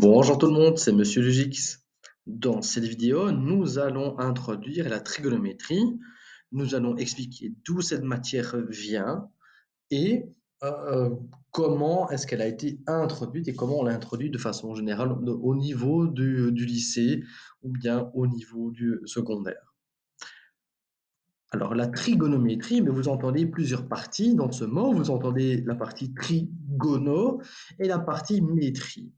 Bonjour tout le monde, c'est Monsieur Lugix. Dans cette vidéo, nous allons introduire la trigonométrie. Nous allons expliquer d'où cette matière vient et euh, comment est-ce qu'elle a été introduite et comment on l'a introduite de façon générale au niveau du lycée ou bien au niveau du secondaire. Alors la trigonométrie, mais vous entendez plusieurs parties dans ce mot. Vous entendez la partie trigono et la partie métrie.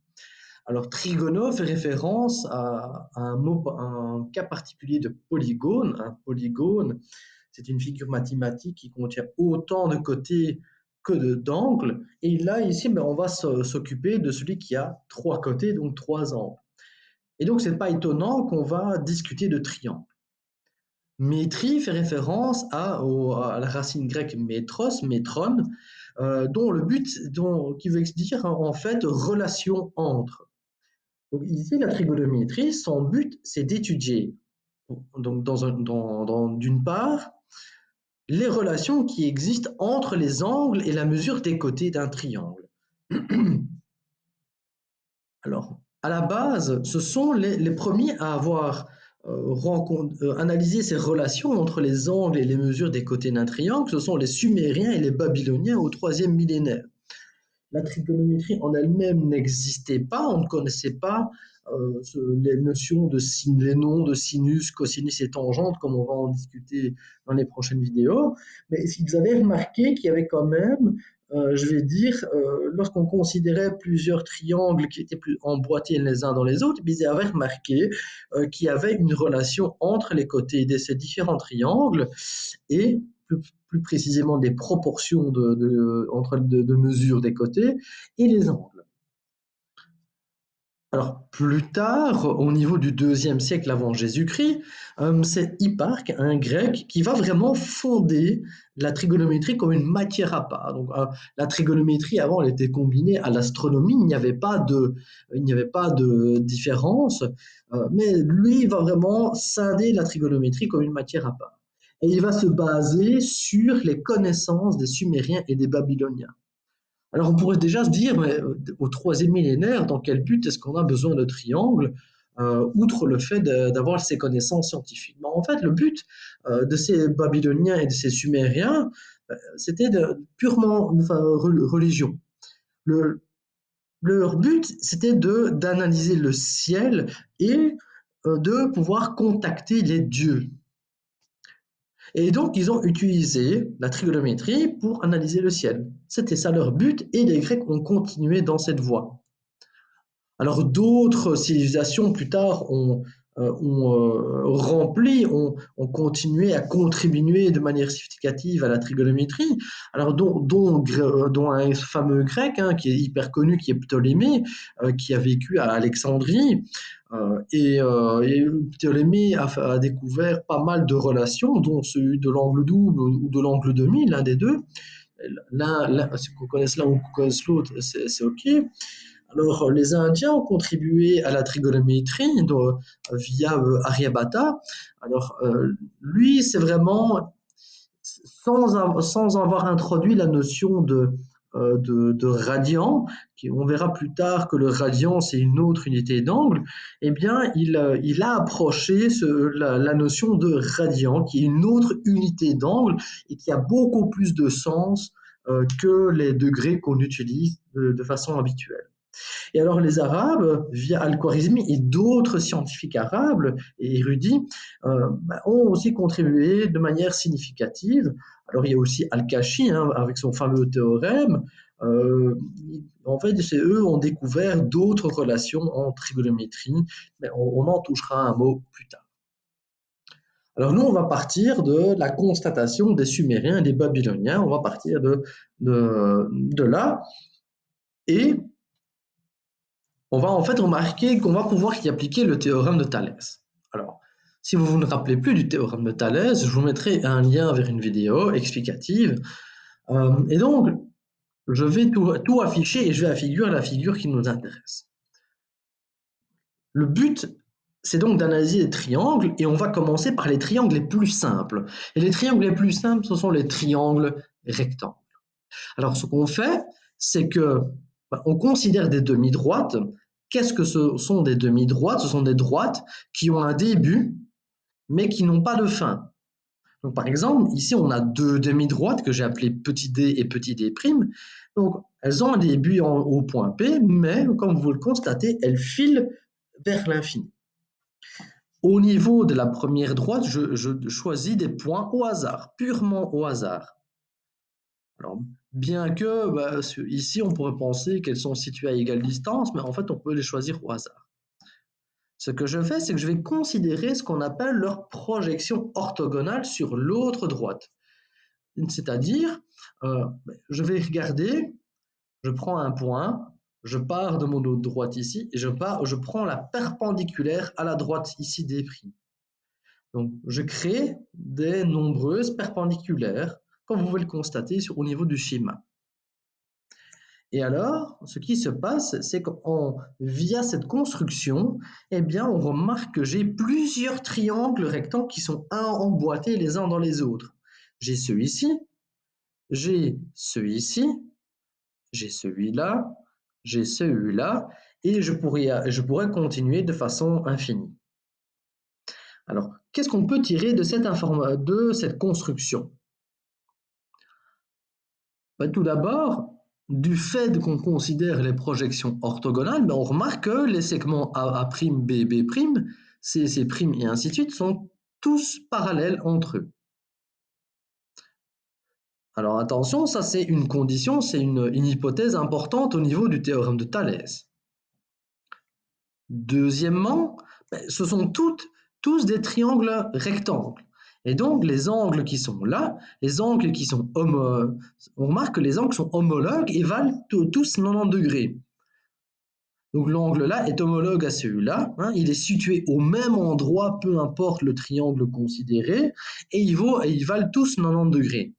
Alors, trigono fait référence à un cas particulier de polygone. Un polygone, c'est une figure mathématique qui contient autant de côtés que d'angles. Et là, ici, on va s'occuper de celui qui a trois côtés, donc trois angles. Et donc, ce n'est pas étonnant qu'on va discuter de triangle. Métrie fait référence à la racine grecque métros, métron, dont le but, qui veut dire en fait relation entre. Donc ici, la trigonométrie, son but, c'est d'étudier, donc d'une part, les relations qui existent entre les angles et la mesure des côtés d'un triangle. Alors, à la base, ce sont les premiers à avoir analysé ces relations entre les angles et les mesures des côtés d'un triangle. Ce sont les Sumériens et les Babyloniens au troisième millénaire. La trigonométrie en elle-même n'existait pas, on ne connaissait pas les notions les noms de sinus, cosinus et tangente, comme on va en discuter dans les prochaines vidéos. Mais s'ils avaient remarqué qu'il y avait quand même, je vais dire, lorsqu'on considérait plusieurs triangles qui étaient plus emboîtés les uns dans les autres, ils avaient remarqué qu'il y avait une relation entre les côtés de ces différents triangles et plus précisément des proportions entre de mesure des côtés et les angles. Alors, plus tard, au niveau du deuxième siècle avant Jésus-Christ, c'est Hipparque, un grec, qui va vraiment fonder la trigonométrie comme une matière à part. Donc, la trigonométrie, avant, elle était combinée à l'astronomie, il n'y avait pas de différence, mais lui, il va vraiment scinder la trigonométrie comme une matière à part. Et il va se baser sur les connaissances des Sumériens et des Babyloniens. Alors on pourrait déjà se dire, mais au troisième millénaire, dans quel but est-ce qu'on a besoin de triangles, outre le fait d'avoir ces connaissances scientifiques? En fait, le but de ces Babyloniens et de ces Sumériens, c'était purement religion. Le, Leur but, c'était d'analyser le ciel et de pouvoir contacter les dieux. Et donc, ils ont utilisé la trigonométrie pour analyser le ciel. C'était ça leur but, et les Grecs ont continué dans cette voie. Alors, d'autres civilisations plus tard ont continué à contribuer de manière significative à la trigonométrie. Alors, dont un fameux grec qui est hyper connu, qui est Ptolémée, qui a vécu à Alexandrie. Et Ptolémée a découvert pas mal de relations, dont celui de l'angle double ou de l'angle demi, l'un des deux. Si vous connaissez l'un ou qu'on connaisse l'autre, c'est OK. Alors, les Indiens ont contribué à la trigonométrie via Aryabhata. Alors, lui, c'est vraiment, sans avoir introduit la notion de radian, on verra plus tard que le radian, c'est une autre unité d'angle, eh bien, il a approché la notion de radian, qui est une autre unité d'angle et qui a beaucoup plus de sens que les degrés qu'on utilise de façon habituelle. Et alors les Arabes, via Al-Khwarizmi et d'autres scientifiques arabes et érudits, ont aussi contribué de manière significative. Alors il y a aussi Al-Kashi avec son fameux théorème. Euh, En fait, c'est eux ont découvert d'autres relations en trigonométrie, mais on en touchera un mot plus tard. Alors nous, on va partir de la constatation des Sumériens et des Babyloniens, on va partir de là, et on va en fait remarquer qu'on va pouvoir y appliquer le théorème de Thalès. Alors, si vous ne rappelez plus du théorème de Thalès, je vous mettrai un lien vers une vidéo explicative. Et donc, je vais tout afficher et je vais afficher la figure qui nous intéresse. Le but, c'est donc d'analyser les triangles et on va commencer par les triangles les plus simples. Et les triangles les plus simples, ce sont les triangles rectangles. Alors, ce qu'on fait, c'est que on considère des demi-droites qu'est-ce que ce sont des demi-droites? Ce sont des droites qui ont un début, mais qui n'ont pas de fin. Donc, par exemple, ici, on a deux demi-droites que j'ai appelées petit d et petit d'. Donc, elles ont un début au point P, mais comme vous le constatez, elles filent vers l'infini. Au niveau de la première droite, je choisis des points au hasard, purement au hasard. Alors, bien que ici, on pourrait penser qu'elles sont situées à égale distance, mais en fait, on peut les choisir au hasard. Ce que je fais, c'est que je vais considérer ce qu'on appelle leur projection orthogonale sur l'autre droite. C'est-à-dire, je vais regarder, je prends un point, je pars de mon autre droite ici, et je prends la perpendiculaire à la droite ici des prix. Donc, je crée des nombreuses perpendiculaires, comme vous pouvez le constater au niveau du schéma. Et alors, ce qui se passe, c'est via cette construction, eh bien, on remarque que j'ai plusieurs triangles rectangles qui sont emboîtés les uns dans les autres. J'ai celui-ci, j'ai celui-ci, j'ai celui-là, j'ai celui-là, et je pourrais continuer de façon infinie. Alors, qu'est-ce qu'on peut tirer de cette construction? Tout d'abord, du fait qu'on considère les projections orthogonales, on remarque que les segments A', B', B', C', C', et ainsi de suite sont tous parallèles entre eux. Alors attention, ça c'est une condition, c'est une hypothèse importante au niveau du théorème de Thalès. Deuxièmement, ce sont tous des triangles rectangles. Et donc, les angles qui sont là, les angles qui sont homologues, on remarque que les angles sont homologues et valent tous 90 degrés. Donc, l'angle là est homologue à celui-là, hein, il est situé au même endroit, peu importe le triangle considéré, et ils valent tous 90 degrés.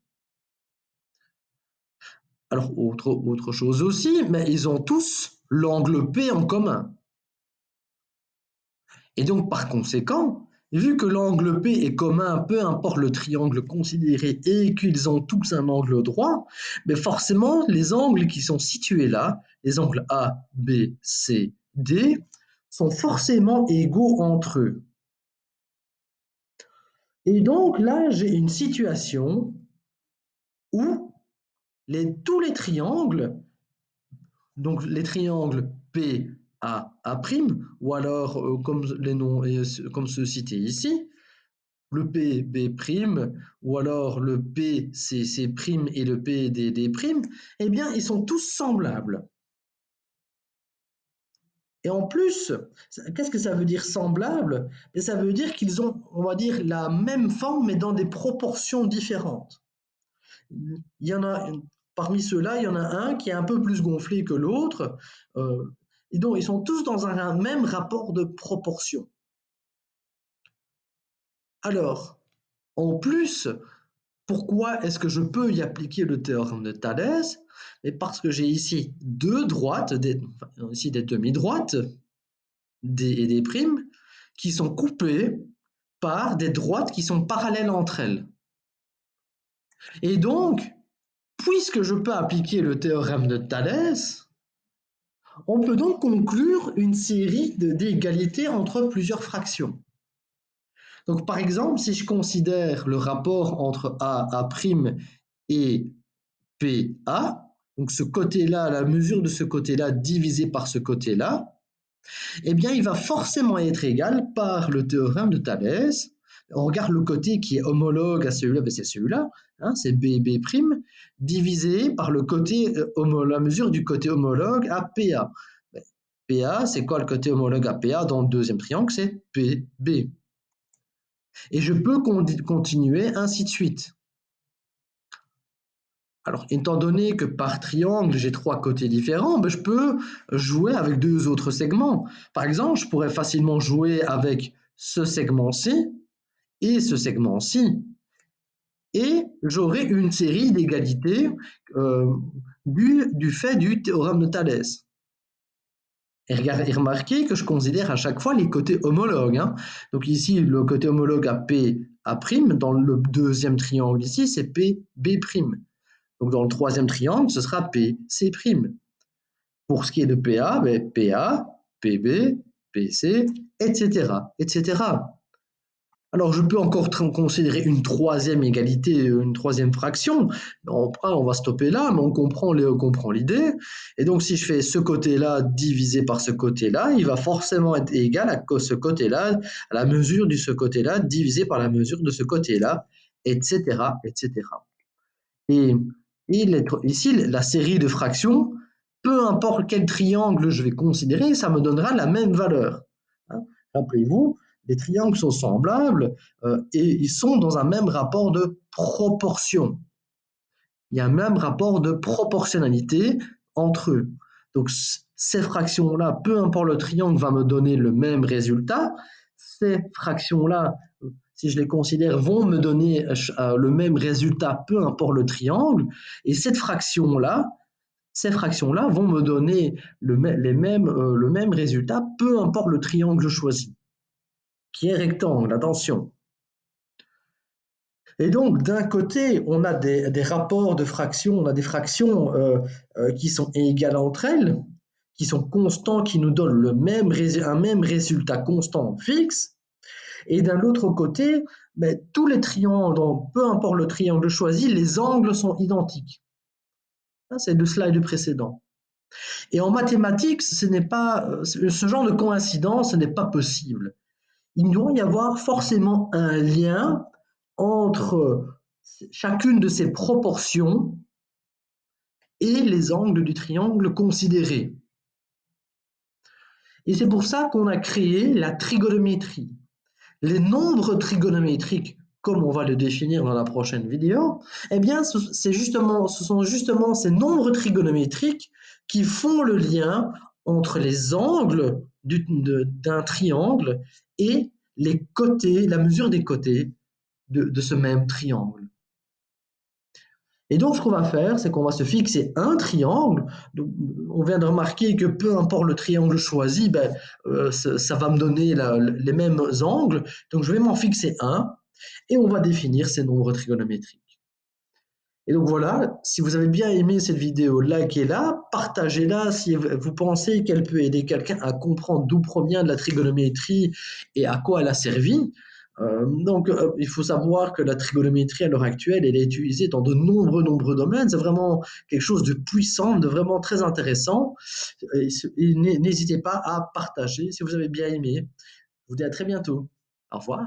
Alors, autre chose aussi, mais ils ont tous l'angle P en commun. Et donc, par conséquent, vu que l'angle P est commun, peu importe le triangle considéré et qu'ils ont tous un angle droit, mais forcément, les angles qui sont situés là, les angles A, B, C, D, sont forcément égaux entre eux. Et donc là, j'ai une situation où tous les triangles, donc les triangles P, A', ou alors comme les noms comme ceux cités ici, le P, B', ou alors le P, C', et le P, D', eh bien, ils sont tous semblables. Et en plus, qu'est-ce que ça veut dire semblable? Ça veut dire qu'ils ont, on va dire, la même forme, mais dans des proportions différentes. Il y en a, parmi ceux-là, il y en a un qui est un peu plus gonflé que l'autre, et donc ils sont tous dans un même rapport de proportion. Alors, en plus, pourquoi est-ce que je peux y appliquer le théorème de Thalès? Parce que j'ai ici deux droites, ici des demi-droites, D et D', qui sont coupées par des droites qui sont parallèles entre elles. Et donc, puisque je peux appliquer le théorème de Thalès, on peut donc conclure une série d'égalités entre plusieurs fractions. Donc, par exemple, si je considère le rapport entre A', et PA, donc ce côté-là, la mesure de ce côté-là divisé par ce côté-là, eh bien, il va forcément être égal par le théorème de Thalès. On regarde le côté qui est homologue à celui-là, ben c'est celui-là, hein, c'est B', divisé par le côté, la mesure du côté homologue à PA. Ben, PA, c'est quoi le côté homologue à PA dans le deuxième triangle? C'est PB. Et je peux continuer ainsi de suite. Alors, étant donné que par triangle, j'ai trois côtés différents, ben, je peux jouer avec deux autres segments. Par exemple, je pourrais facilement jouer avec ce segment-ci et ce segment-ci. Et j'aurai une série d'égalités du fait du théorème de Thalès. Et remarquez que je considère à chaque fois les côtés homologues, hein. Donc ici, le côté homologue à P, A', dans le deuxième triangle ici, c'est P, B'. Donc dans le troisième triangle, ce sera P, C'. Pour ce qui est de PA, PA, PB, PC, etc., etc. Alors, je peux encore considérer une troisième égalité, une troisième fraction. On va stopper là, mais on comprend l'idée. Et donc, si je fais ce côté-là divisé par ce côté-là, il va forcément être égal à ce côté-là, à la mesure de ce côté-là, divisé par la mesure de ce côté-là, etc., etc. Et, ici, la série de fractions, peu importe quel triangle je vais considérer, ça me donnera la même valeur. Hein. Rappelez-vous, les triangles sont semblables et ils sont dans un même rapport de proportion. Il y a un même rapport de proportionnalité entre eux. Donc, ces fractions-là, peu importe le triangle, va me donner le même résultat. Ces fractions-là, si je les considère, vont me donner le même résultat, peu importe le triangle. Et ces fractions-là vont me donner le même résultat, peu importe le triangle choisi, qui est rectangle, attention. Et donc, d'un côté, on a des rapports de fractions, on a des fractions qui sont égales entre elles, qui sont constants, qui nous donnent un même résultat constant fixe. Et d'un autre côté, tous les triangles, donc, peu importe le triangle choisi, les angles sont identiques. Ça, c'est le slide précédent. Et en mathématiques, ce genre de coïncidence, ce n'est pas possible. Il doit y avoir forcément un lien entre chacune de ces proportions et les angles du triangle considérés. Et c'est pour ça qu'on a créé la trigonométrie. Les nombres trigonométriques, comme on va le définir dans la prochaine vidéo, eh bien, ce sont justement ces nombres trigonométriques qui font le lien entre les angles d'un triangle et les côtés, la mesure des côtés de ce même triangle. Et donc, ce qu'on va faire, c'est qu'on va se fixer un triangle. Donc, on vient de remarquer que peu importe le triangle choisi, ça va me donner les mêmes angles. Donc, je vais m'en fixer un et on va définir ces nombres trigonométriques. Et donc voilà, si vous avez bien aimé cette vidéo, likez-la, partagez-la si vous pensez qu'elle peut aider quelqu'un à comprendre d'où provient de la trigonométrie et à quoi elle a servi. Il faut savoir que la trigonométrie à l'heure actuelle, elle est utilisée dans de nombreux domaines. C'est vraiment quelque chose de puissant, de vraiment très intéressant. Et n'hésitez pas à partager si vous avez bien aimé. Je vous dis à très bientôt. Au revoir.